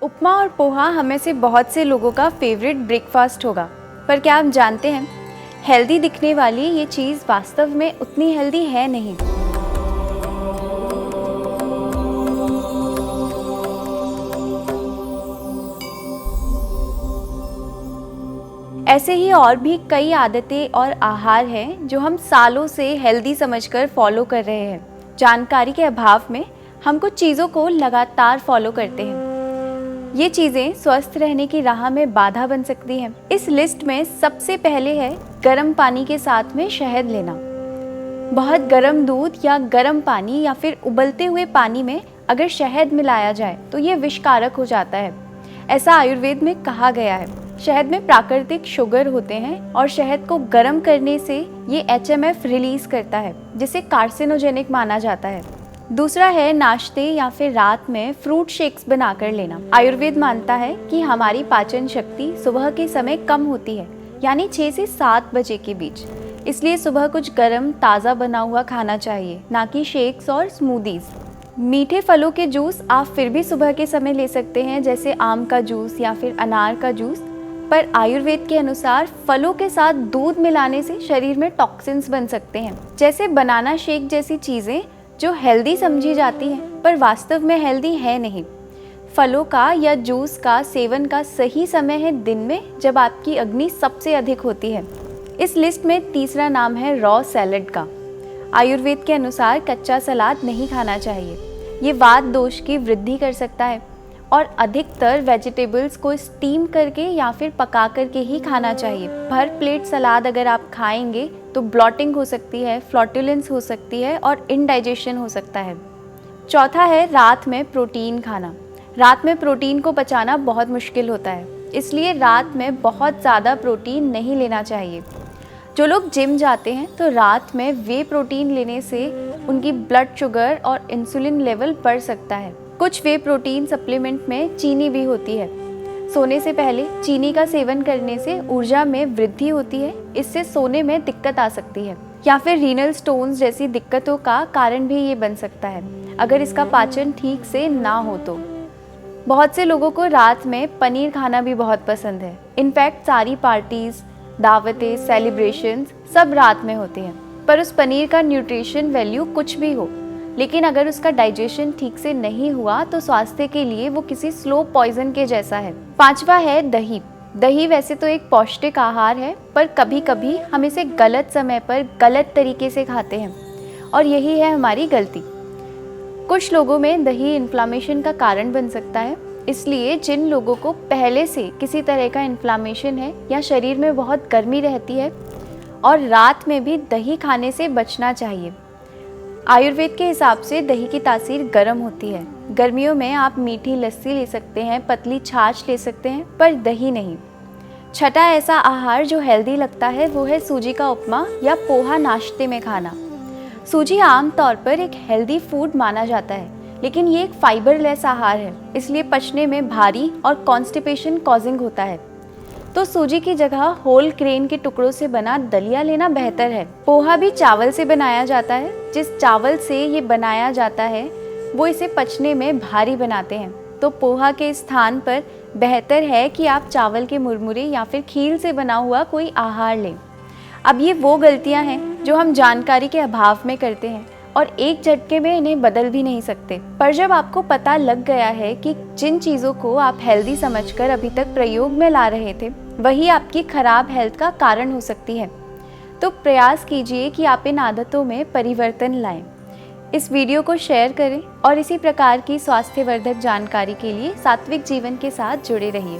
उपमा और पोहा हमें से बहुत से लोगों का फेवरेट ब्रेकफास्ट होगा, पर क्या आप जानते हैं हेल्दी दिखने वाली ये चीज़ वास्तव में उतनी हेल्दी है नहीं। ऐसे ही और भी कई आदतें और आहार हैं जो हम सालों से हेल्दी समझकर फॉलो कर रहे हैं। जानकारी के अभाव में हम कुछ चीज़ों को लगातार फॉलो करते हैं। ये चीज़ें स्वस्थ रहने की राह में बाधा बन सकती हैं। इस लिस्ट में सबसे पहले है गर्म पानी के साथ में शहद लेना। बहुत गर्म दूध या गर्म पानी या फिर उबलते हुए पानी में अगर शहद मिलाया जाए तो ये विषकारक हो जाता है। ऐसा आयुर्वेद में कहा गया है। शहद में प्राकृतिक शुगर होते हैं और शहद को गर्म करने से ये HMF रिलीज करता है, जिसे कार्सिनोजेनिक माना जाता है। दूसरा है नाश्ते या फिर रात में फ्रूट शेक्स बनाकर लेना। आयुर्वेद मानता है कि हमारी पाचन शक्ति सुबह के समय कम होती है, यानी 6 से 7 बजे के बीच। इसलिए सुबह कुछ गर्म ताज़ा बना हुआ खाना चाहिए, ना कि शेक्स और स्मूदीज। मीठे फलों के जूस आप फिर भी सुबह के समय ले सकते हैं, जैसे आम का जूस या फिर अनार का जूस। पर आयुर्वेद के अनुसार फलों के साथ दूध मिलाने से शरीर में टॉक्सिन्स बन सकते हैं, जैसे बनाना शेक जैसी चीज़ें जो हेल्दी समझी जाती हैं पर वास्तव में हेल्दी है नहीं। फलों का या जूस का सेवन का सही समय है दिन में, जब आपकी अग्नि सबसे अधिक होती है। इस लिस्ट में तीसरा नाम है रॉ सैलड का। आयुर्वेद के अनुसार कच्चा सलाद नहीं खाना चाहिए। ये वात दोष की वृद्धि कर सकता है और अधिकतर वेजिटेबल्स को स्टीम करके या फिर पका करके ही खाना चाहिए। भर प्लेट सलाद अगर आप खाएंगे तो ब्लॉटिंग हो सकती है, फ्लॉटुलेंस हो सकती है और इंडाइजेशन हो सकता है। चौथा है रात में प्रोटीन खाना। रात में प्रोटीन को पचाना बहुत मुश्किल होता है, इसलिए रात में बहुत ज़्यादा प्रोटीन नहीं लेना चाहिए। जो लोग जिम जाते हैं तो रात में वे प्रोटीन लेने से उनकी ब्लड शुगर और इंसुलिन लेवल बढ़ सकता है। कुछ वे प्रोटीन सप्लीमेंट में चीनी भी होती है। सोने से पहले चीनी का सेवन करने से ऊर्जा में वृद्धि होती है, इससे सोने में दिक्कत आ सकती है, या फिर रीनल स्टोन्स जैसी दिक्कतों का कारण भी ये बन सकता है अगर इसका पाचन ठीक से ना हो तो। बहुत से लोगों को रात में पनीर खाना भी बहुत पसंद है। इनफैक्ट सारी पार्टीज, दावतें, सेलिब्रेशंस सब रात में होते हैं। पर उस पनीर का न्यूट्रिशन वैल्यू कुछ भी हो, लेकिन अगर उसका डाइजेशन ठीक से नहीं हुआ तो स्वास्थ्य के लिए वो किसी स्लो पॉइजन के जैसा है। पांचवा है दही। दही वैसे तो एक पौष्टिक आहार है, पर कभी कभी हम इसे गलत समय पर गलत तरीके से खाते हैं और यही है हमारी गलती। कुछ लोगों में दही इन्फ्लामेशन का कारण बन सकता है, इसलिए जिन लोगों को पहले से किसी तरह का इन्फ्लामेशन है या शरीर में बहुत गर्मी रहती है और रात में भी दही खाने से बचना चाहिए। आयुर्वेद के हिसाब से दही की तासीर गर्म होती है। गर्मियों में आप मीठी लस्सी ले सकते हैं, पतली छाछ ले सकते हैं, पर दही नहीं। छठा ऐसा आहार जो हेल्दी लगता है वो है सूजी का उपमा या पोहा नाश्ते में खाना। सूजी आमतौर पर एक हेल्दी फूड माना जाता है, लेकिन ये एक फाइबरलेस आहार है, इसलिए पचने में भारी और कॉन्स्टिपेशन कॉजिंग होता है। तो सूजी की जगह होल ग्रेन के टुकड़ों से बना दलिया लेना बेहतर है। पोहा भी चावल से बनाया जाता है। जिस चावल से ये बनाया जाता है वो इसे पचने में भारी बनाते हैं, तो पोहा के स्थान पर बेहतर है कि आप चावल के मुरमुरे या फिर खील से बना हुआ कोई आहार लें। अब ये वो गलतियां हैं जो हम जानकारी के अभाव में करते हैं और एक झटके में इन्हें बदल भी नहीं सकते। पर जब आपको पता लग गया है कि जिन चीज़ों को आप हेल्दी समझकर अभी तक प्रयोग में ला रहे थे वही आपकी खराब हेल्थ का कारण हो सकती है, तो प्रयास कीजिए कि आप इन आदतों में परिवर्तन लाएं। इस वीडियो को शेयर करें और इसी प्रकार की स्वास्थ्यवर्धक जानकारी के लिए सात्विक जीवन के साथ जुड़े रहिए।